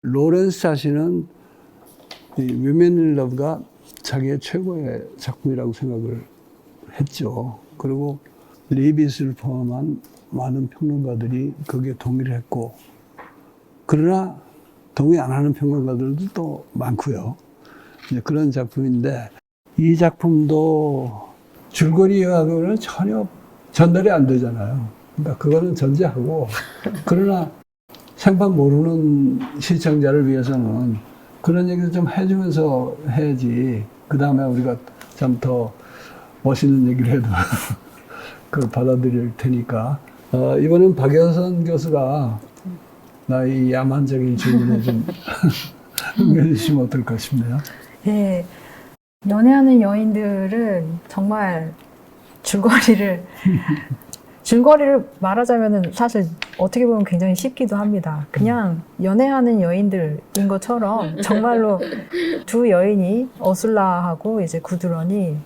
로렌스 자신은 이 위멘 인 러브가 자기의 최고의 작품이라고 생각을 했죠. 그리고 레이빗을 포함한 많은 평론가들이 거기에 동의를 했고, 그러나 동의 안 하는 평론가들도 또 많고요. 이제 그런 작품인데, 이 작품도 줄거리 이야기는 전혀 전달이 안 되잖아요. 그러니까 그거는 전제하고, 그러나 생판 모르는 시청자를 위해서는 그런 얘기를 좀 해주면서 해야지. 그 다음에 우리가 참 더 멋있는 얘기를 해도 그걸 받아들일 테니까. 이번엔 박여선 교수가 나의 야만적인 질문에 좀 응해 주시면 어떨까 싶네요. 네. 연애하는 여인들은 정말 줄거리를 말하자면은 사실 어떻게 보면 굉장히 쉽기도 합니다. 그냥 연애하는 여인들인 것처럼 정말로 두 여인이 어술라하고 이제 구두런이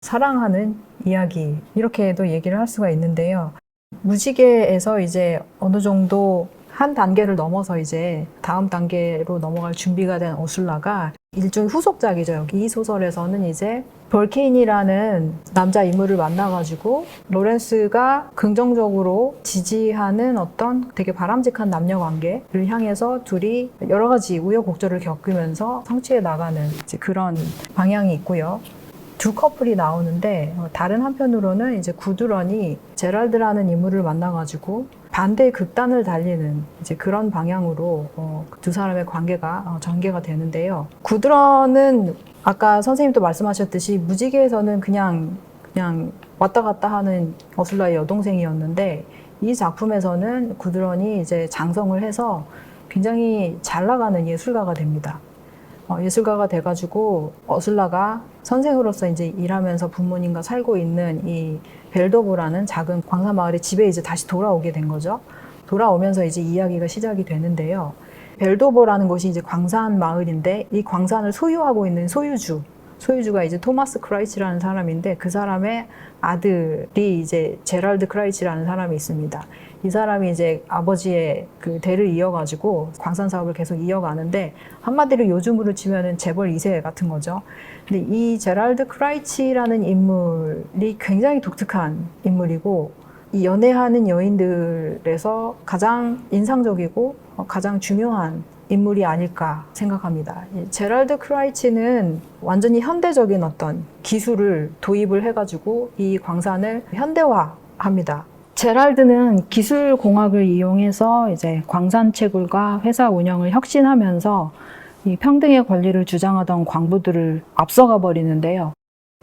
사랑하는 이야기, 이렇게도 얘기를 할 수가 있는데요. 무지개에서 이제 어느 정도 한 단계를 넘어서 이제 다음 단계로 넘어갈 준비가 된 어술라가 일종의 후속작이죠. 이 소설에서는 이제 벌케인이라는 남자 인물을 만나가지고 로렌스가 긍정적으로 지지하는 어떤 되게 바람직한 남녀 관계를 향해서 둘이 여러 가지 우여곡절을 겪으면서 성취해 나가는 이제 그런 방향이 있고요. 두 커플이 나오는데, 다른 한편으로는 이제 구두런이 제랄드라는 인물을 만나가지고 반대의 극단을 달리는 이제 그런 방향으로 두 사람의 관계가 전개가 되는데요. 구두런은 아까 선생님도 말씀하셨듯이 무지개에서는 그냥 왔다 갔다 하는 어술라의 여동생이었는데, 이 작품에서는 구두런이 이제 장성을 해서 굉장히 잘 나가는 예술가가 됩니다. 예술가가 돼가지고 어술라가 선생으로서 이제 일하면서 부모님과 살고 있는 이 벨도보라는 작은 광산 마을의 집에 이제 다시 돌아오게 된 거죠. 돌아오면서 이제 이야기가 시작이 되는데요. 벨도보라는 곳이 이제 광산 마을인데, 이 광산을 소유하고 있는 소유주가 이제 토마스 크라이치라는 사람인데, 그 사람의 아들이 이제 제랄드 크라이치라는 사람이 있습니다. 이 사람이 이제 아버지의 그 대를 이어가지고 광산 사업을 계속 이어가는데, 한마디로 요즘으로 치면은 재벌 2세 같은 거죠. 근데 이 제랄드 크라이치라는 인물이 굉장히 독특한 인물이고, 이 연애하는 여인들에서 가장 인상적이고 가장 중요한 인물이 아닐까 생각합니다. 제랄드 크라이치는 완전히 현대적인 어떤 기술을 도입을 해가지고 이 광산을 현대화합니다. 제랄드는 기술공학을 이용해서 이제 광산 채굴과 회사 운영을 혁신하면서 이 평등의 권리를 주장하던 광부들을 앞서가 버리는데요.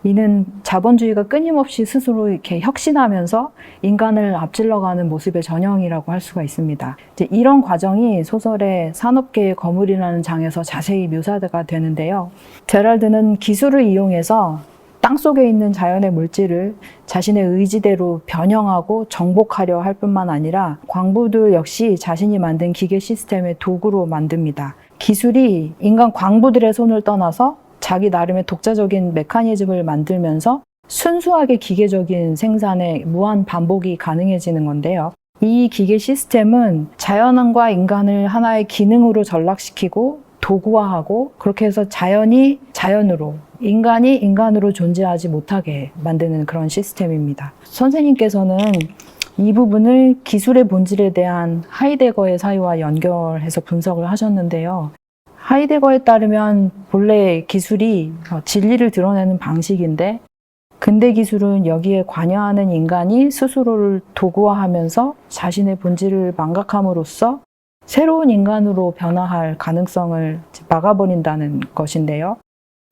이는 자본주의가 끊임없이 스스로 이렇게 혁신하면서 인간을 앞질러가는 모습의 전형이라고 할 수가 있습니다. 이제 이런 과정이 소설의 산업계의 거물이라는 장에서 자세히 묘사가 되는데요. 제랄드는 기술을 이용해서 땅속에 있는 자연의 물질을 자신의 의지대로 변형하고 정복하려 할 뿐만 아니라 광부들 역시 자신이 만든 기계 시스템의 도구로 만듭니다. 기술이 인간 광부들의 손을 떠나서 자기 나름의 독자적인 메커니즘을 만들면서 순수하게 기계적인 생산의 무한 반복이 가능해지는 건데요. 이 기계 시스템은 자연과 인간을 하나의 기능으로 전락시키고 도구화하고, 그렇게 해서 자연이 자연으로, 인간이 인간으로 존재하지 못하게 만드는 그런 시스템입니다. 선생님께서는 이 부분을 기술의 본질에 대한 하이데거의 사유와 연결해서 분석을 하셨는데요. 하이데거에 따르면 본래 기술이 진리를 드러내는 방식인데, 근대 기술은 여기에 관여하는 인간이 스스로를 도구화하면서 자신의 본질을 망각함으로써 새로운 인간으로 변화할 가능성을 막아버린다는 것인데요.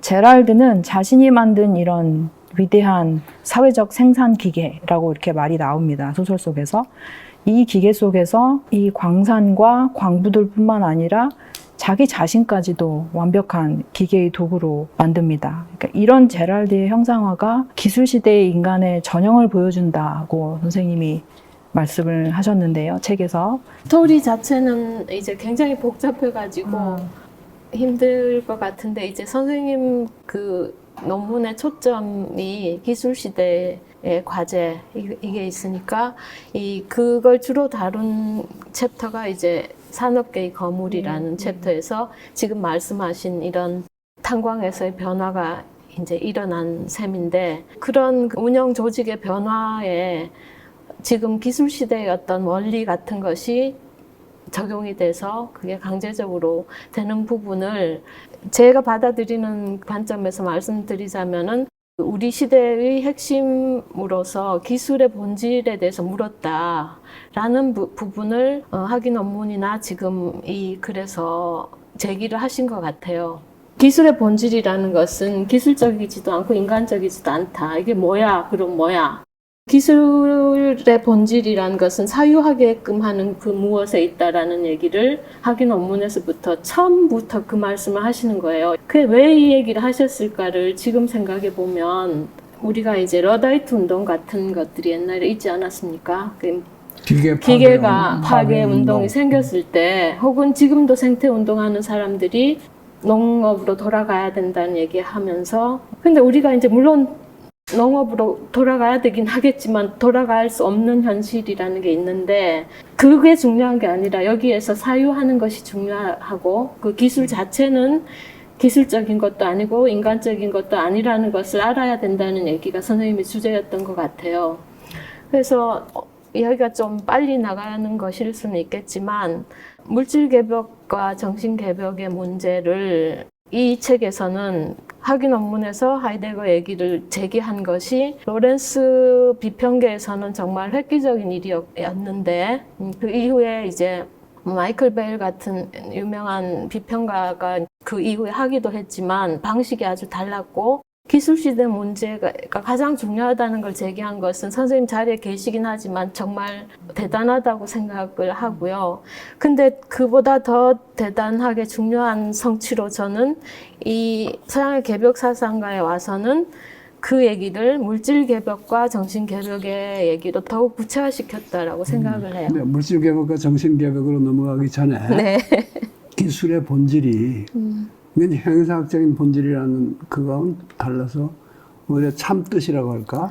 제랄드는 자신이 만든 이런 위대한 사회적 생산 기계라고 이렇게 말이 나옵니다. 소설 속에서. 이 기계 속에서 이 광산과 광부들뿐만 아니라 자기 자신까지도 완벽한 기계의 도구로 만듭니다. 그러니까 이런 제랄드의 형상화가 기술시대의 인간의 전형을 보여준다고 선생님이 말씀을 하셨는데요, 책에서. 스토리 자체는 이제 굉장히 복잡해가지고 힘들 것 같은데, 이제 선생님 그 논문의 초점이 기술시대의 과제, 이게 있으니까, 그걸 주로 다룬 챕터가 이제 산업계의 거물이라는 챕터에서 지금 말씀하신 이런 탄광에서의 변화가 이제 일어난 셈인데, 그런 운영 조직의 변화에 지금 기술 시대의 어떤 원리 같은 것이 적용이 돼서 그게 강제적으로 되는 부분을 제가 받아들이는 관점에서 말씀드리자면은, 우리 시대의 핵심으로서 기술의 본질에 대해서 물었다라는 부분을 학위 논문이나 지금 이 글에서 제기를 하신 것 같아요. 기술의 본질이라는 것은 기술적이지도 않고 인간적이지도 않다. 이게 뭐야? 그럼 뭐야? 기술의 본질이라는 것은 사유하게끔 하는 그 무엇에 있다라는 얘기를 학위 논문에서부터 처음부터 그 말씀을 하시는 거예요. 그게 왜 이 얘기를 하셨을까를 지금 생각해 보면, 우리가 이제 러다이트 운동 같은 것들이 옛날에 있지 않았습니까? 기계가 파괴 운동이 생겼을 때, 혹은 지금도 생태 운동하는 사람들이 농업으로 돌아가야 된다는 얘기하면서, 근데 우리가 이제 물론 농업으로 돌아가야 되긴 하겠지만 돌아갈 수 없는 현실이라는 게 있는데, 그게 중요한 게 아니라 여기에서 사유하는 것이 중요하고, 그 기술 자체는 기술적인 것도 아니고 인간적인 것도 아니라는 것을 알아야 된다는 얘기가 선생님의 주제였던 것 같아요. 그래서 이야기가 좀 빨리 나가는 것일 수는 있겠지만, 물질 개벽과 정신 개벽의 문제를 이 책에서는 학위 논문에서 하이데거 얘기를 제기한 것이 로렌스 비평계에서는 정말 획기적인 일이었는데, 그 이후에 이제 마이클 베일 같은 유명한 비평가가 그 이후에 하기도 했지만 방식이 아주 달랐고, 기술 시대 문제가 가장 중요하다는 걸 제기한 것은 선생님 자리에 계시긴 하지만 정말 대단하다고 생각을 하고요. 근데 그보다 더 대단하게 중요한 성취로 저는 이 서양의 개벽 사상가에 와서는 그 얘기를 물질 개벽과 정신 개벽의 얘기로 더욱 구체화시켰다라고 생각을 해요. 네, 물질 개벽과 정신 개벽으로 넘어가기 전에 네. 기술의 본질이 형용사학적인 본질이라는 그거하고는 달라서 오히려 참 뜻이라고 할까?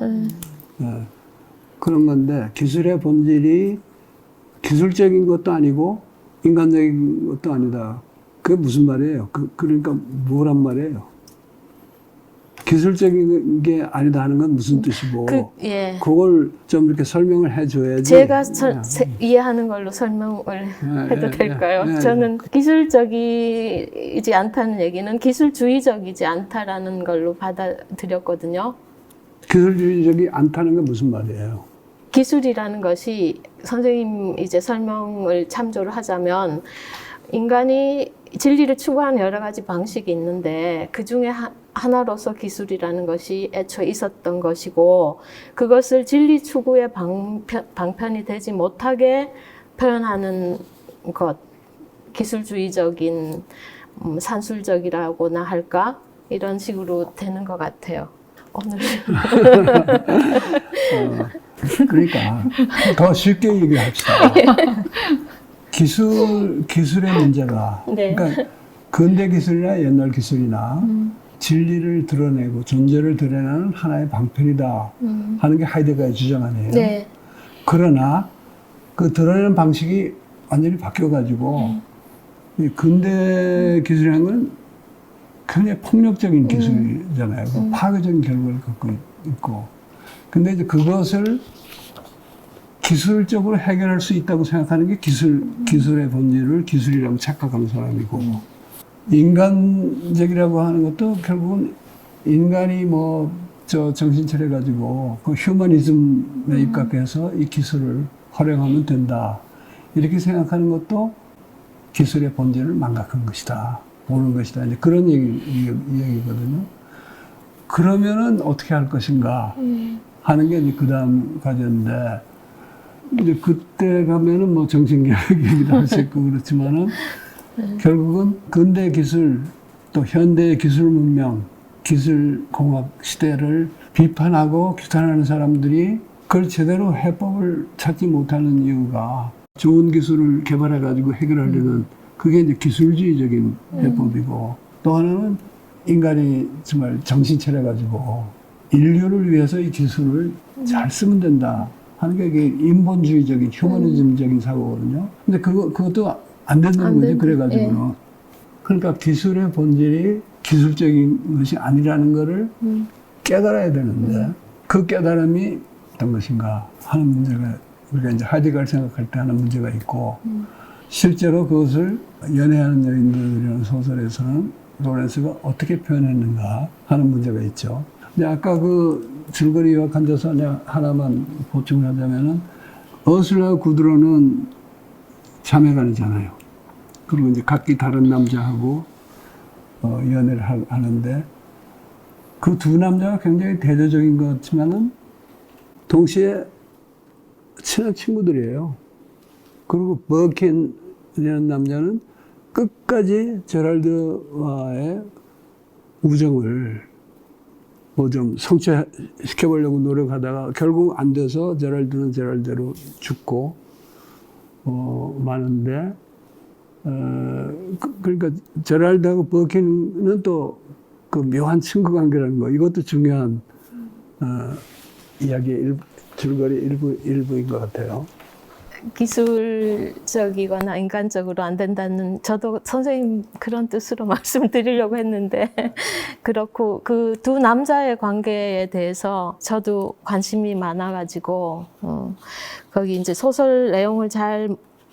그런 건데, 기술의 본질이 기술적인 것도 아니고 인간적인 것도 아니다. 그게 무슨 말이에요? 그러니까 뭐란 말이에요? 기술적인 게 아니다 하는 건 무슨 뜻이고, 예. 그걸 좀 이렇게 설명을 해줘야지. 제가 이해하는 걸로 설명을 해도 될까요? 저는 기술적이지 않다는 얘기는 기술주의적이지 않다라는 걸로 받아들였거든요. 기술주의적이 않다는 건 무슨 말이에요? 기술이라는 것이, 선생님 이제 설명을 참조를 하자면, 인간이 진리를 추구하는 여러 가지 방식이 있는데 그 중에 하나로서 기술이라는 것이 애초에 있었던 것이고, 그것을 진리 추구의 방편이 되지 못하게 표현하는 것, 기술주의적인 산술적이라고나 할까? 이런 식으로 되는 것 같아요. 오늘. 그러니까 더 쉽게 얘기합시다. 기술의 문제가, 네. 그러니까 근대 기술이나 옛날 기술이나 진리를 드러내고 존재를 드러내는 하나의 방편이다 하는 게 하이데거의 주장 아니에요. 네. 그러나 그 드러내는 방식이 완전히 바뀌어가지고 이 근대 기술이라는 건 굉장히 폭력적인 기술이잖아요. 파괴적인 결과를 갖고 있고, 근데 이제 그것을 기술적으로 해결할 수 있다고 생각하는 게 기술의 본질을 기술이라고 착각하는 사람이고, 인간적이라고 하는 것도 결국은 인간이 정신 차려가지고 그 휴머니즘에 입각해서 이 기술을 활용하면 된다, 이렇게 생각하는 것도 기술의 본질을 망각한 것이다, 보는 것이다, 이제 그런 얘기거든요. 그러면은 어떻게 할 것인가 하는 게 이제 그 다음 과제인데, 이제 그때 가면은 정신개혁 얘기도 할 수 있고 그렇지만은, 결국은 근대 기술 또 현대 기술 문명, 기술공학 시대를 비판하고 규탄하는 사람들이 그걸 제대로 해법을 찾지 못하는 이유가, 좋은 기술을 개발해가지고 해결하려는 그게 이제 기술주의적인 해법이고, 또 하나는 인간이 정말 정신 차려가지고 인류를 위해서 이 기술을 잘 쓰면 된다 하는 게 이게 인본주의적인 휴머니즘적인 사고거든요. 근데 그것도 안 된다는 안 거죠. 된다. 그래가지고는. 그러니까 기술의 본질이 기술적인 것이 아니라는 거를 깨달아야 되는데 그 깨달음이 어떤 것인가 하는 문제가 우리가 이제 하이데거를 생각할 때 하는 문제가 있고 실제로 그것을 연애하는 여인들이라는 소설에서는 로렌스가 어떻게 표현했는가 하는 문제가 있죠. 근데 아까 그 줄거리 요약한 데서 하나만 보충을 하자면은 어슬라 구드로는 자매간이잖아요. 그리고 이제 각기 다른 남자하고 연애를 하는데 그 두 남자가 굉장히 대조적인 것 같지만은 동시에 친한 친구들이에요. 그리고 버킨이라는 남자는 끝까지 제랄드와의 우정을 뭐 좀 성취시켜보려고 노력하다가 결국 안 돼서 제랄드는 제랄드로 죽고 마는데 그러니까 제랄드하고 버킨은 또 그 묘한 친구 관계라는 거 이것도 중요한 이야기의 줄거리 일부인 것 같아요. 기술적이거나 인간적으로 안 된다는 저도 선생님 그런 뜻으로 말씀을 드리려고 했는데 그렇고 그 두 남자의 관계에 대해서 저도 관심이 많아가지고 거기 이제 소설 내용을 잘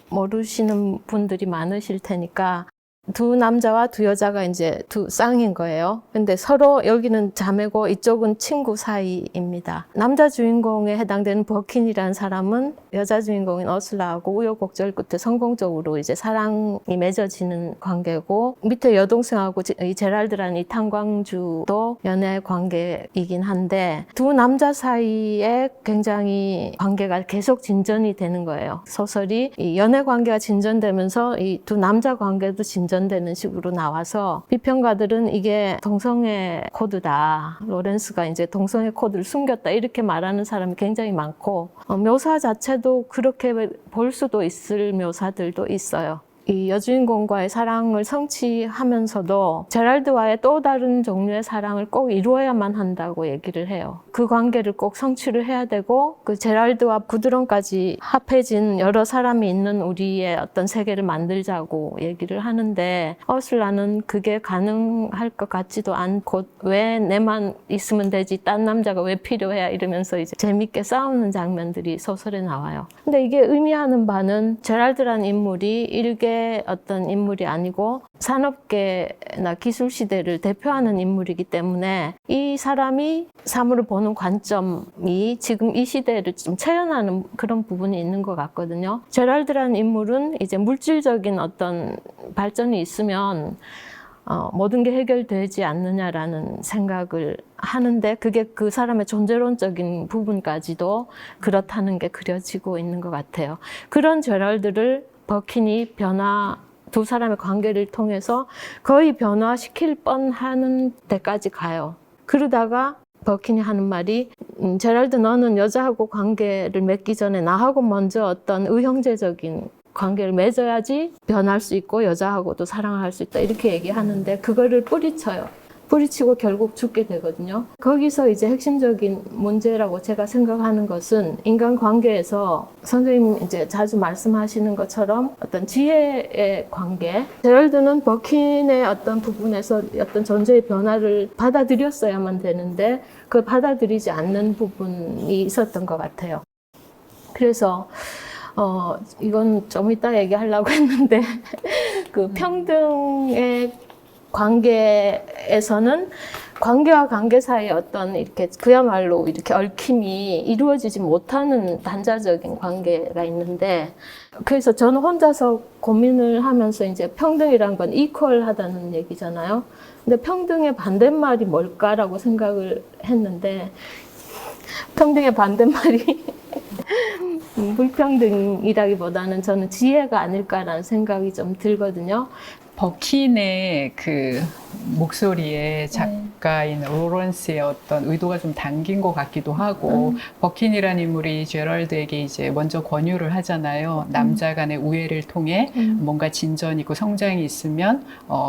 모르시는 분들이 많으실 테니까 두 남자와 두 여자가 이제 두 쌍인 거예요. 근데 서로 여기는 자매고 이쪽은 친구 사이입니다. 남자 주인공에 해당되는 버킨이라는 사람은 여자 주인공인 어슬라하고 우여곡절 끝에 성공적으로 이제 사랑이 맺어지는 관계고 밑에 여동생하고 이 제랄드라는 이 탄광주도 연애 관계이긴 한데 두 남자 사이에 굉장히 관계가 계속 진전이 되는 거예요. 소설이 이 연애 관계가 진전되면서 이 두 남자 관계도 진전되는 식으로 나와서 비평가들은 이게 동성애 코드다. 로렌스가 이제 동성애 코드를 숨겼다. 이렇게 말하는 사람이 굉장히 많고 묘사 자체도 그렇게 볼 수도 있을 묘사들도 있어요. 이 여주인공과의 사랑을 성취하면서도 제랄드와의 또 다른 종류의 사랑을 꼭 이루어야만 한다고 얘기를 해요. 그 관계를 꼭 성취를 해야 되고 그 제랄드와 구드론까지 합해진 여러 사람이 있는 우리의 어떤 세계를 만들자고 얘기를 하는데 어슬라는 그게 가능할 것 같지도 않고 왜 내만 있으면 되지 딴 남자가 왜 필요해 이러면서 이제 재밌게 싸우는 장면들이 소설에 나와요. 근데 이게 의미하는 바는 제랄드라는 인물이 일개 어떤 인물이 아니고 산업계나 기술 시대를 대표하는 인물이기 때문에 이 사람이 사물을 보는 관점이 지금 이 시대를 좀 체현하는 그런 부분이 있는 것 같거든요. 제랄드라는 인물은 이제 물질적인 어떤 발전이 있으면 모든 게 해결되지 않느냐라는 생각을 하는데 그게 그 사람의 존재론적인 부분까지도 그렇다는 게 그려지고 있는 것 같아요. 그런 제랄드를 버킨이 두 사람의 관계를 통해서 거의 변화시킬 뻔하는 데까지 가요. 그러다가 버킨이 하는 말이 제랄드 너는 여자하고 관계를 맺기 전에 나하고 먼저 어떤 의형제적인 관계를 맺어야지 변할 수 있고 여자하고도 사랑을 할 수 있다 이렇게 얘기하는데 그거를 뿌리쳐요. 뿌리치고 결국 죽게 되거든요. 거기서 이제 핵심적인 문제라고 제가 생각하는 것은 인간관계에서 선생님 이제 자주 말씀하시는 것처럼 어떤 지혜의 관계. 제랄드는 버킨의 어떤 부분에서 어떤 존재의 변화를 받아들였어야만 되는데 그걸 받아들이지 않는 부분이 있었던 것 같아요. 그래서 이건 좀 이따 얘기하려고 했는데 그 평등의 관계에서는 관계와 관계 사이에 어떤 이렇게 그야말로 이렇게 얽힘이 이루어지지 못하는 단자적인 관계가 있는데 그래서 저는 혼자서 고민을 하면서 이제 평등이란 건 이퀄하다는 얘기잖아요. 근데 평등의 반대말이 뭘까라고 생각을 했는데 평등의 반대말이 불평등이라기보다는 저는 지혜가 아닐까라는 생각이 좀 들거든요. 버킨의 그 목소리에 작가인 로런스의 어떤 의도가 좀 담긴 것 같기도 하고, 버킨이라는 인물이 제럴드에게 이제 먼저 권유를 하잖아요. 남자 간의 우애를 통해 뭔가 진전이고 성장이 있으면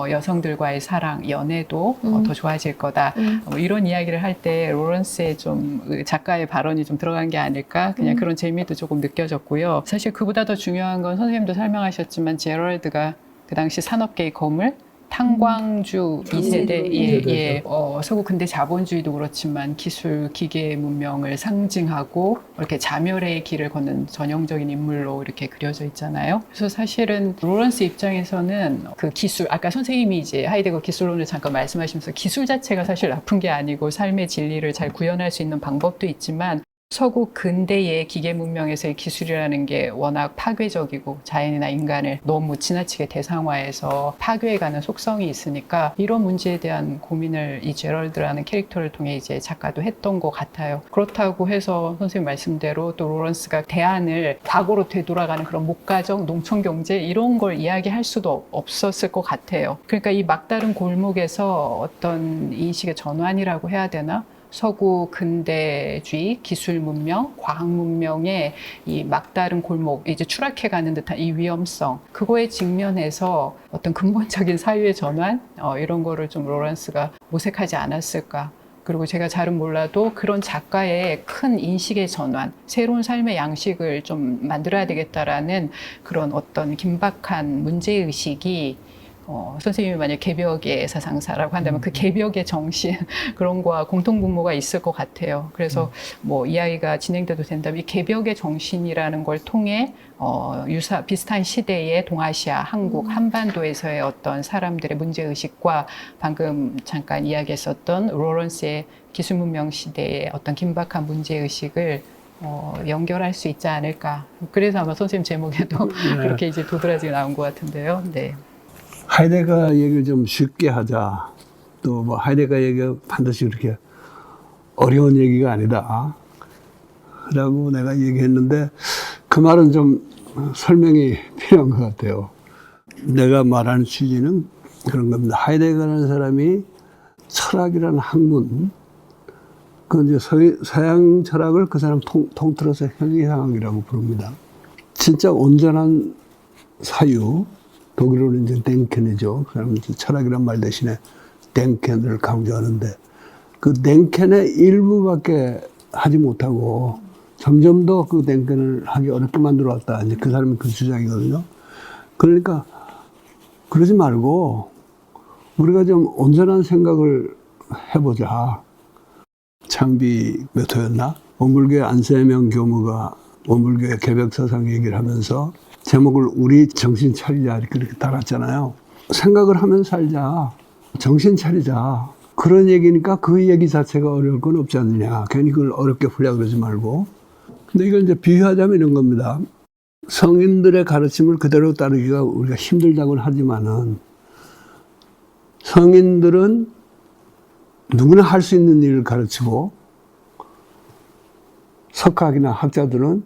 여성들과의 사랑, 연애도 더 좋아질 거다. 뭐 이런 이야기를 할 때 로런스의 좀 작가의 발언이 좀 들어간 게 아닐까, 그냥 그런 재미도 조금 느껴졌고요. 사실 그보다 더 중요한 건 선생님도 설명하셨지만 제럴드가 그 당시 산업계의 거물, 탄광주 2세대, 서구 근대 자본주의도 그렇지만 기술, 기계 문명을 상징하고 이렇게 자멸의 길을 걷는 전형적인 인물로 이렇게 그려져 있잖아요. 그래서 사실은 로런스 입장에서는 그 기술, 아까 선생님이 이제 하이데거 기술론을 잠깐 말씀하시면서 기술 자체가 사실 나쁜 게 아니고 삶의 진리를 잘 구현할 수 있는 방법도 있지만, 서구 근대의 기계 문명에서의 기술이라는 게 워낙 파괴적이고 자연이나 인간을 너무 지나치게 대상화해서 파괴해가는 속성이 있으니까 이런 문제에 대한 고민을 이 제럴드라는 캐릭터를 통해 이제 작가도 했던 것 같아요. 그렇다고 해서 선생님 말씀대로 또 로런스가 대안을 과거로 되돌아가는 그런 목가정, 농촌 경제 이런 걸 이야기할 수도 없었을 것 같아요. 그러니까 이 막다른 골목에서 어떤 인식의 전환이라고 해야 되나? 서구 근대주의, 기술 문명, 과학 문명의 이 막다른 골목, 이제 추락해가는 듯한 이 위험성, 그거에 직면해서 어떤 근본적인 사유의 전환, 이런 거를 좀 로런스가 모색하지 않았을까. 그리고 제가 잘은 몰라도 그런 작가의 큰 인식의 전환, 새로운 삶의 양식을 좀 만들어야 되겠다라는 그런 어떤 긴박한 문제의식이 선생님이 만약 개벽의 사상사라고 한다면 그 개벽의 정신 그런 거와 공통분모가 있을 것 같아요. 그래서 뭐 이야기가 진행돼도 된다면 이 개벽의 정신이라는 걸 통해 비슷한 시대의 동아시아, 한국, 한반도에서의 어떤 사람들의 문제의식과 방금 잠깐 이야기했었던 로런스의 기술문명 시대의 어떤 긴박한 문제의식을 연결할 수 있지 않을까. 그래서 아마 선생님 제목에도 그렇게 이제 도드라지게 나온 것 같은데요. 네. 하이데거 얘기를 좀 쉽게 하자. 또 뭐 하이데거 얘기가 반드시 그렇게 어려운 얘기가 아니다. 라고 내가 얘기했는데 그 말은 좀 설명이 필요한 것 같아요. 내가 말하는 취지는 그런 겁니다. 하이데거라는 사람이 철학이라는 학문, 그 이제 서양 철학을 그 사람 통틀어서 현리학이라고 부릅니다. 진짜 온전한 사유, 독일어는 이제 덴켄이죠. 그 사람은 철학이란 말 대신에 덴켄을 강조하는데 그 덴켄의 일부밖에 하지 못하고 점점 더 그 덴켄을 하기 어렵게 만들어 왔다. 이제 그 사람이 그 주장이거든요. 그러니까 그러지 말고 우리가 좀 온전한 생각을 해보자. 창비 몇 호였나? 원불교의 안세명 교무가 원불교의 개벽사상 얘기를 하면서 제목을 우리 정신 차리자 이렇게 달았잖아요. 생각을 하면 살자. 정신 차리자. 그런 얘기니까 그 얘기 자체가 어려울 건 없지 않느냐. 괜히 그걸 어렵게 풀려고 그러지 말고. 근데 이걸 이제 비유하자면 이런 겁니다. 성인들의 가르침을 그대로 따르기가 우리가 힘들다고는 하지만은 성인들은 누구나 할 수 있는 일을 가르치고 석학이나 학자들은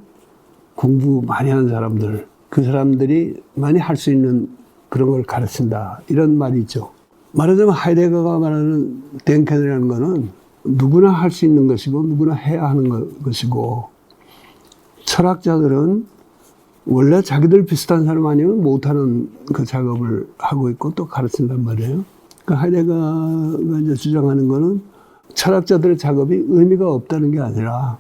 공부 많이 하는 사람들, 그 사람들이 많이 할 수 있는 그런 걸 가르친다. 이런 말이 있죠. 말하자면 하이데거가 말하는 덴켄이라는 거는 누구나 할 수 있는 것이고 누구나 해야 하는 것이고 철학자들은 원래 자기들 비슷한 사람 아니면 못하는 그 작업을 하고 있고 또 가르친단 말이에요. 그 하이데거가 이제 주장하는 거는 철학자들의 작업이 의미가 없다는 게 아니라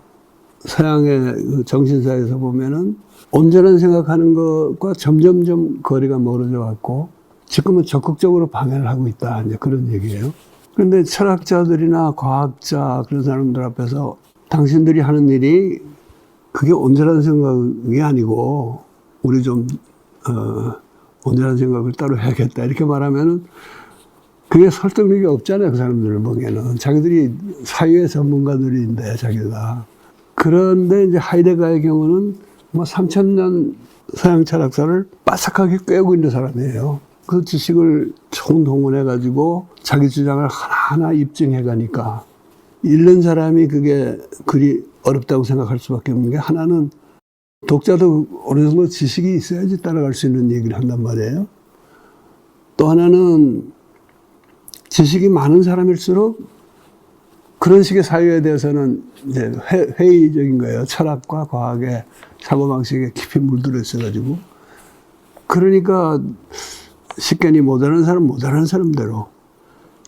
서양의 그 정신사에서 보면은 온전한 생각하는 것과 점점점 거리가 멀어져 갖고 지금은 적극적으로 방해를 하고 있다. 이제 그런 얘기예요. 그런데 철학자들이나 과학자 그런 사람들 앞에서 당신들이 하는 일이 그게 온전한 생각이 아니고 우리 좀 온전한 생각을 따로 해야겠다. 이렇게 말하면은 그게 설득력이 없잖아요. 그 사람들을 보기에는. 자기들이 사유의 전문가들인데 자기가. 그런데 이제 하이데거의 경우는 뭐 3000년 서양 철학사를 바삭하게 꿰고 있는 사람이에요. 그 지식을 총동원해가지고 자기 주장을 하나하나 입증해가니까 읽는 사람이 그게 그리 어렵다고 생각할 수밖에 없는 게 하나는 독자도 어느 정도 지식이 있어야지 따라갈 수 있는 얘기를 한단 말이에요. 또 하나는 지식이 많은 사람일수록 그런 식의 사유에 대해서는 이제 회의적인 거예요. 철학과 과학의 사고방식에 깊이 물들어 있어가지고. 그러니까 식견이 모자란 사람은 모자란 사람대로,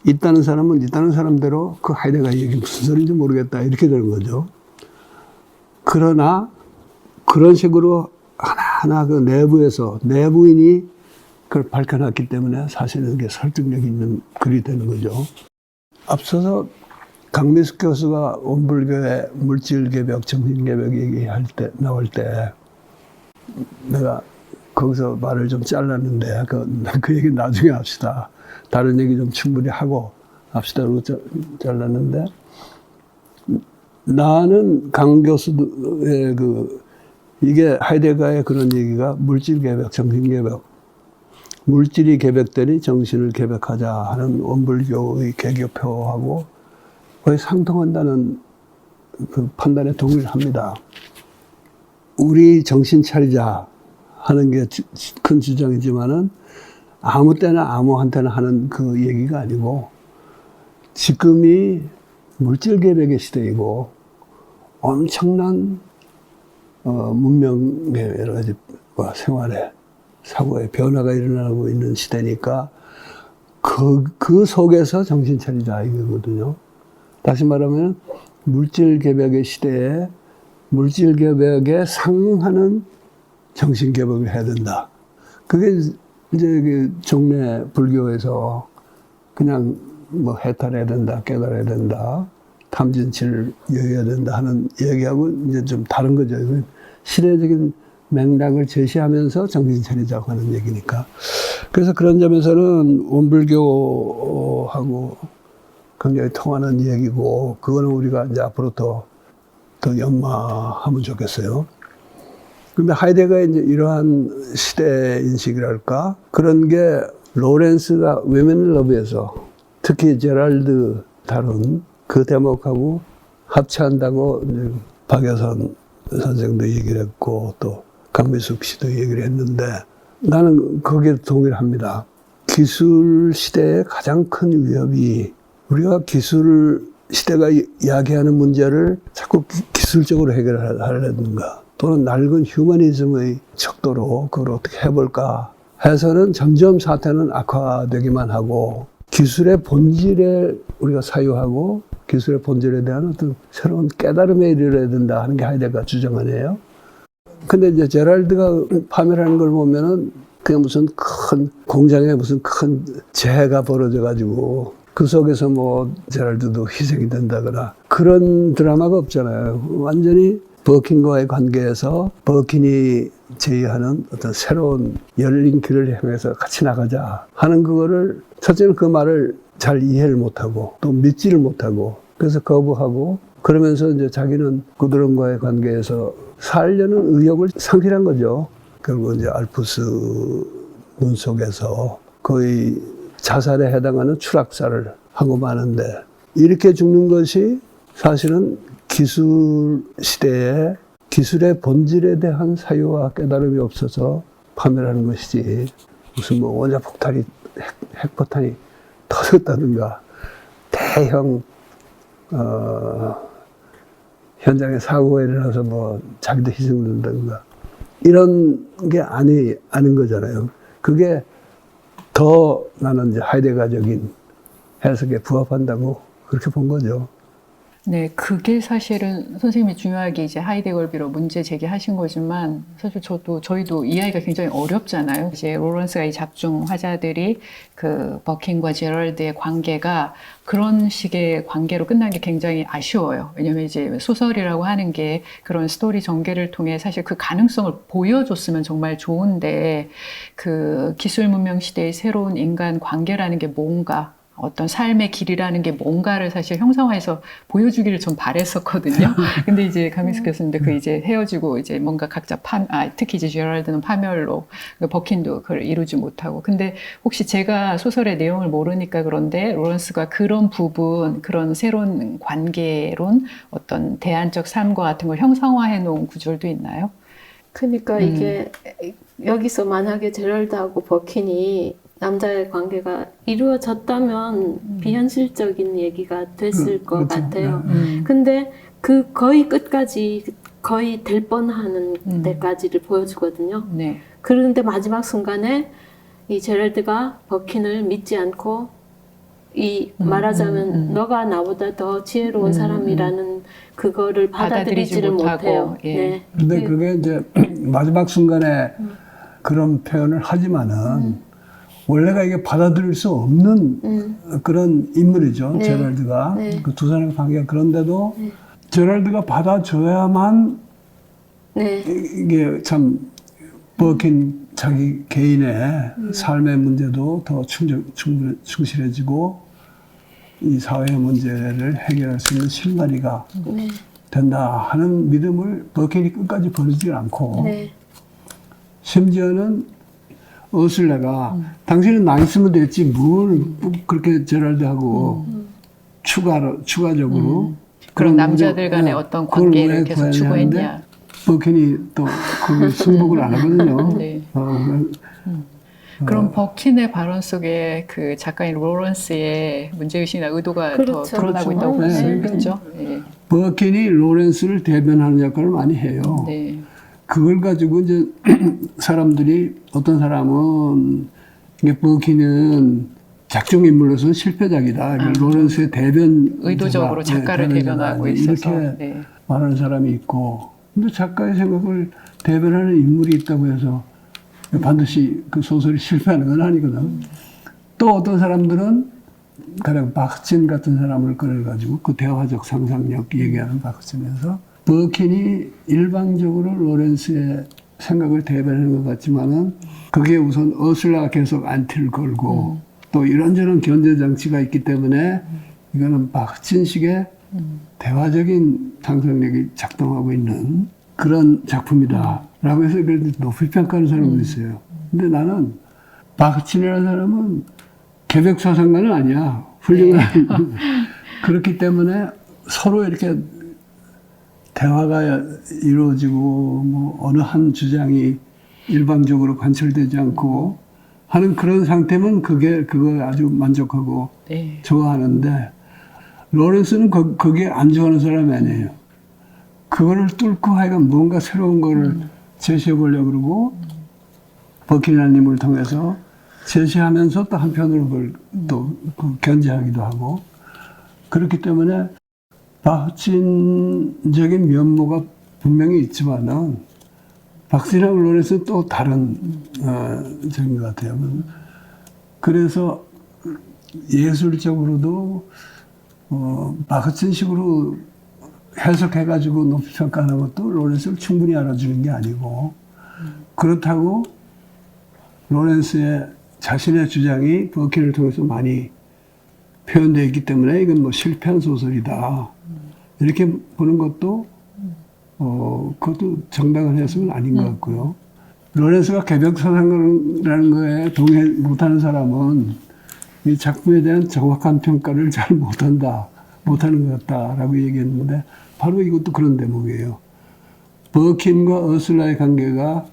있다는 사람은 있다는 사람대로 그 하이데거의 얘기 무슨 소리인지 모르겠다 이렇게 되는 거죠. 그러나 그런 식으로 하나하나 그 내부에서 내부인이 그걸 밝혀놨기 때문에 사실은 그게 설득력이 있는 글이 되는 거죠. 앞서서 강미숙 교수가 원불교의 물질개벽, 정신개벽 얘기할 때, 나올 때 내가 거기서 말을 좀 잘랐는데 그 얘기 나중에 합시다. 다른 얘기 좀 충분히 하고 합시다. 그러고 잘랐는데 나는 강 교수의 이게 하이데거의 그런 얘기가 물질개벽, 정신개벽, 물질이 개벽되니 정신을 개벽하자 하는 원불교의 개교표하고 거의 상통한다는 그 판단에 동의를 합니다. 우리 정신 차리자 하는 게 큰 주장이지만은 아무 때나 아무한테나 하는 그 얘기가 아니고 지금이 물질 개벽의 시대이고 엄청난 문명의 여러 가지 생활에 사고의 변화가 일어나고 있는 시대니까 그 속에서 정신 차리자 이거거든요. 다시 말하면 물질 개벽의 시대에 물질 개벽에 상응하는 정신 개벽을 해야 된다. 그게 이제 그 종래 불교에서 그냥 뭐 해탈해야 된다, 깨달아야 된다, 탐진치를 여해야 된다 하는 얘기하고 이제 좀 다른 거죠. 시대적인 맥락을 제시하면서 정신 차리자고 하는 얘기니까. 그래서 그런 점에서는 원불교하고 굉장히 통하는 얘기고, 그거는 우리가 이제 앞으로 더 연마하면 좋겠어요. 근데 하이데거의 이제 이러한 시대 인식이랄까? 그런 게 로렌스가 위멘 러브에서 특히 제랄드 다룬 그 대목하고 합치한다고 이제 박여선 선생도 얘기를 했고 또 강미숙 씨도 얘기를 했는데 나는 거기에 동의를 합니다. 기술 시대의 가장 큰 위협이 우리가 기술 시대가 이야기하는 문제를 자꾸 기술적으로 해결하려는가 또는 낡은 휴머니즘의 척도로 그걸 어떻게 해볼까 해서는 점점 사태는 악화되기만 하고 기술의 본질에 우리가 사유하고 기술의 본질에 대한 어떤 새로운 깨달음에 이르러야 된다 하는 게 하이데거가 주장 아니에요. 근데 이제 제랄드가 파멸하는 걸 보면은 그냥 무슨 큰 공장에 무슨 큰 재해가 벌어져 가지고 그 속에서 뭐 제랄드도 희생이 된다거나 그런 드라마가 없잖아요. 완전히 버킨과의 관계에서 버킨이 제의하는 어떤 새로운 열린 길을 향해서 같이 나가자 하는 그거를 첫째는 그 말을 잘 이해를 못하고 또 믿지를 못하고 그래서 거부하고 그러면서 이제 자기는 그들과의 관계에서 살려는 의욕을 상실한 거죠. 결국 이제 알프스 눈 속에서 거의 자살에 해당하는 추락사를 하고 마는데 이렇게 죽는 것이 사실은 기술 시대에 기술의 본질에 대한 사유와 깨달음이 없어서 파멸하는 것이지 무슨 뭐 원자폭탄이 핵포탄이 터졌다든가 대형 현장에 사고가 일어나서 뭐 자기도 희생된다든가 이런 게 아닌 거잖아요. 그게 더 나는 이제 하이데거적인 해석에 부합한다고 그렇게 본 거죠. 네, 그게 사실은 선생님이 중요하게 이제 하이데거를 비롯 문제 제기하신 거지만 사실 저희도 이해하기가 굉장히 어렵잖아요. 이제 로런스가 이 작중 화자들이 그 버킨과 제럴드의 관계가 그런 식의 관계로 끝난 게 굉장히 아쉬워요. 왜냐면 이제 소설이라고 하는 게 그런 스토리 전개를 통해 사실 그 가능성을 보여줬으면 정말 좋은데 그 기술 문명 시대의 새로운 인간 관계라는 게 뭔가 어떤 삶의 길이라는 게 뭔가를 사실 형상화해서 보여주기를 좀 바랬었거든요. 근데 이제 강민숙 교수님도 그 이제 헤어지고 이제 뭔가 각자 특히 이제 제럴드는 파멸로 버킨도 그걸 이루지 못하고. 근데 혹시 제가 소설의 내용을 모르니까 그런데 로런스가 그런 부분, 그런 새로운 관계론, 어떤 대안적 삶과 같은 걸 형상화해 놓은 구절도 있나요? 그러니까 이게 여기서 만약에 제럴드하고 버킨이 남자의 관계가 이루어졌다면 비현실적인 얘기가 됐을 것 그렇죠. 같아요. 네. 근데 그 거의 끝까지 거의 될 뻔하는 데까지를 보여주거든요. 네. 그런데 마지막 순간에 이 제럴드가 버킨을 믿지 않고 말하자면 너가 나보다 더 지혜로운 사람이라는 그거를 받아들이지를 받아들이지 못해요. 못하고, 예. 네. 근데 그게 이제 마지막 순간에 그런 표현을 하지만은 원래가 이게 받아들일 수 없는 그런 인물이죠. 네. 제럴드가. 네. 그 두 사람의 관계가 그런데도 네. 제럴드가 받아줘야만 네. 이게 참 버킨 자기 개인의 삶의 문제도 더 충실해지고 이 사회의 문제를 해결할 수 있는 실마리가 네. 된다 하는 믿음을 버킨이 끝까지 버리지 않고 네. 심지어는 어슬레가 당신은 나 있으면 됐지 뭘 그렇게 제럴드하고 추가적으로 그런 남자들 우리- 간의 네, 어떤 그걸 관계를 왜 계속 구해야 추구했냐. 되는데 버킨이 또 거기 승복을 안 하거든요. 네. 그럼 버킨의 발언 속에 그 작가인 로런스의 문제의식이나 의도가 더 그렇죠. 드러나고 그렇죠. 있다고 볼 수 네. 있겠죠? 예. 버킨이 로렌스를 대변하는 역할을 많이 해요. 네. 그걸 가지고 이제 사람들이 어떤 사람은 이게 버킨은 작중 인물로서는 실패작이다. 로렌스의 대변 의도적으로 작가를 대변하고 있어서. 이렇게 네. 말하는 사람이 있고, 근데 작가의 생각을 대변하는 인물이 있다고 해서 반드시 그 소설이 실패하는 건 아니거든. 또 어떤 사람들은 가령 박진 같은 사람을 끌어가지고 그 대화적 상상력 얘기하는 박진에서 버킨이 일방적으로 로렌스의 생각을 대변하는 것 같지만은 그게 우선 어슬라가 계속 안티를 걸고 또 이런저런 견제 장치가 있기 때문에 이거는 박진식의 대화적인 상상력이 작동하고 있는 그런 작품이다라고 해서 그래도 높이 평가하는 사람도 있어요. 근데 나는 박진이라는 사람은 개벽 사상가는 아니야. 훌륭한 그렇기 때문에 서로 이렇게 대화가 이루어지고 뭐 어느 한 주장이 일방적으로 관철되지 않고 하는 그런 상태면 그거 아주 만족하고 네. 좋아하는데 로렌스는 거기에 안 좋아하는 사람이 아니에요. 그거를 뚫고 하여간 뭔가 새로운 거를 제시해 보려고 그러고 버킨이라는 통해서 제시하면서 또 한편으로 그걸 또 견제하기도 하고 그렇기 때문에 박진적인 면모가 분명히 있지만은 박진하고 로렌스는 또 다른 적인 것 같아요. 그래서 예술적으로도 박진식으로 해석해가지고 높이 평가하는 것도 로렌스를 충분히 알아주는 게 아니고 그렇다고 로렌스의 자신의 주장이 버킨을 통해서 많이 표현되어 있기 때문에 이건 뭐 실패한 소설이다. 이렇게 보는 것도 그것도 정당한 해석은 아닌 것 같고요. 로렌스가 개벽사상가라는 거에 동의 못하는 사람은 이 작품에 대한 정확한 평가를 잘 못하는 것 같다라고 얘기했는데 바로 이것도 그런 대목이에요. 버킨과 어슬라의 관계가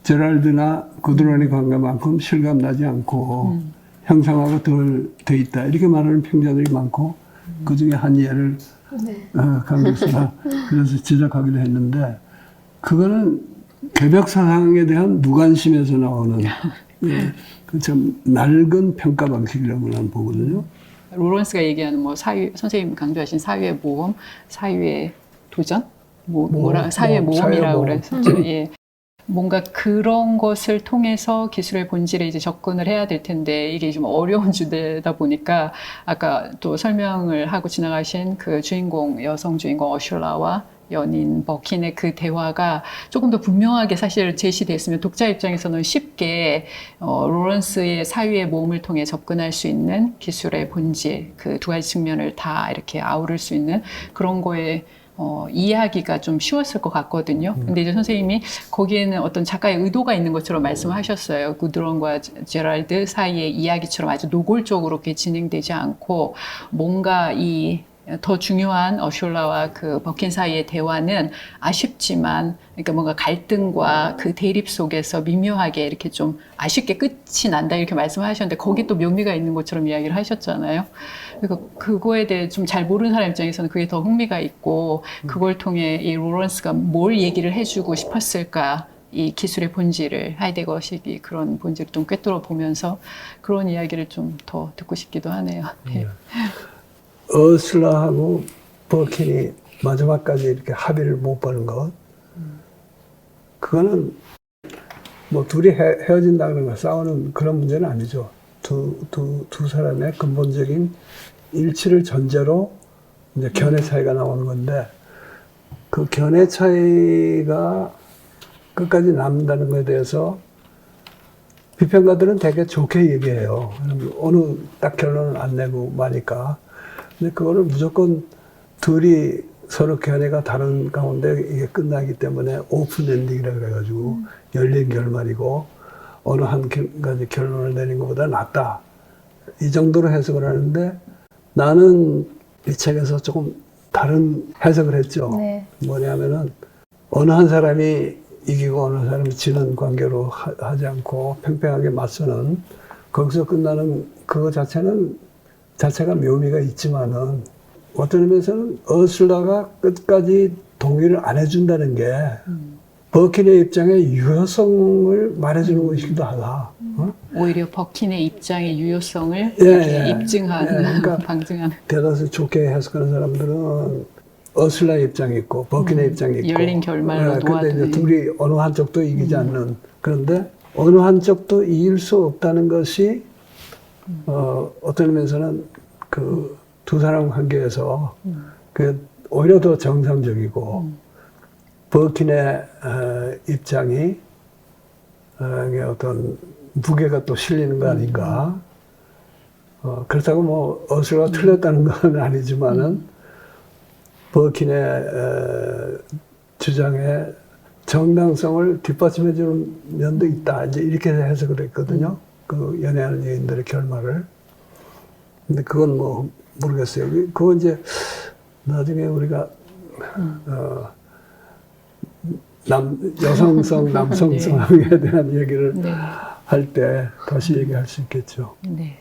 제랄드나 구드론의 관계만큼 실감나지 않고 형상화가 덜 돼 있다. 이렇게 말하는 평자들이 많고 그 중에 한 예를 강 교수가 그래서 지적하기도 했는데 그거는 개벽사상에 대한 무관심에서 나오는 그 참 낡은 평가 방식이라고 나는 보거든요. 로런스가 얘기하는 뭐 선생님 강조하신 사유의 모험, 사유의 도전, 사유의 모험이라고 그랬었죠. 예. 뭔가 그런 것을 통해서 기술의 본질에 이제 접근을 해야 될 텐데 이게 좀 어려운 주제다 보니까 아까 또 설명을 하고 지나가신 그 여성 주인공 어슐라와 연인 버킨의 그 대화가 조금 더 분명하게 사실 제시됐으면 독자 입장에서는 쉽게 로런스의 사유의 모험을 통해 접근할 수 있는 기술의 본질 그 두 가지 측면을 다 이렇게 아우를 수 있는 그런 거에 이해하기가 좀 쉬웠을 것 같거든요. 근데 이제 선생님이 거기에는 어떤 작가의 의도가 있는 것처럼 말씀하셨어요. 구드론과 제랄드 사이의 이야기처럼 아주 노골적으로 이렇게 진행되지 않고 뭔가 이 더 중요한 어슐라와 그 버킨 사이의 대화는 아쉽지만, 그러니까 뭔가 갈등과 그 대립 속에서 미묘하게 이렇게 좀 아쉽게 끝이 난다 이렇게 말씀하셨는데, 거기 또 묘미가 있는 것처럼 이야기를 하셨잖아요. 그러니까 그거에 대해 좀 잘 모르는 사람 입장에서는 그게 더 흥미가 있고, 그걸 통해 이 로런스가 뭘 얘기를 해주고 싶었을까, 이 기술의 본질을, 하이데거식이 그런 본질을 좀 꿰뚫어 보면서 그런 이야기를 좀 더 듣고 싶기도 하네요. 네. 어슬라하고 버킨이 마지막까지 이렇게 합의를 못 보는 것, 그거는 뭐 둘이 헤어진다는 거 싸우는 그런 문제는 아니죠. 두 사람의 근본적인 일치를 전제로 이제 견해 차이가 나오는 건데, 그 견해 차이가 끝까지 남는다는 것에 대해서 비평가들은 되게 좋게 얘기해요. 어느 딱 결론을 안 내고 마니까. 근데 그거를 무조건 둘이 서로 견해가 다른 가운데 이게 끝나기 때문에 오픈 엔딩이라 그래가지고 열린 결말이고 어느 한 가지 결론을 내는 것보다 낫다. 이 정도로 해석을 하는데, 나는 이 책에서 조금 다른 해석을 했죠. 네. 뭐냐면은 어느 한 사람이 이기고 어느 사람이 지는 관계로 하지 않고 팽팽하게 맞서는, 거기서 끝나는 그거 자체가 묘미가 있지만은, 어떤 의미에서는 어슬라가 끝까지 동의를 안 해준다는 게 버킨의 입장의 유효성을 말해주는 것이기도 하다. 어? 오히려 버킨의 입장의 유효성을 예, 이렇게 예. 입증하는, 예, 그러니까 방증하는. 대다수 좋게 해석하는 사람들은 어슬라의 입장이 있고 버킨의 입장이 있고, 열린 결말로 근데 이제 놓아두는. 둘이 어느 한쪽도 이기지 않는, 그런데 어느 한쪽도 이길 수 없다는 것이 어떤 의미에서는 그 두 사람 관계에서 그 오히려 더 정상적이고, 버킨의 입장이 이게 어떤 무게가 또 실리는 거 아닌가. 그렇다고 뭐 어슬라가 틀렸다는 건 아니지만은 버킨의 주장에 정당성을 뒷받침해 주는 면도 있다. 이제 이렇게 해석을 했거든요. 그 연애하는 여인들의 결말을. 근데 그건 뭐 모르겠어요. 그건 이제 나중에 우리가 여성성, 남성성에 대한 얘기를 네. 할 때 다시 얘기할 수 있겠죠. 네.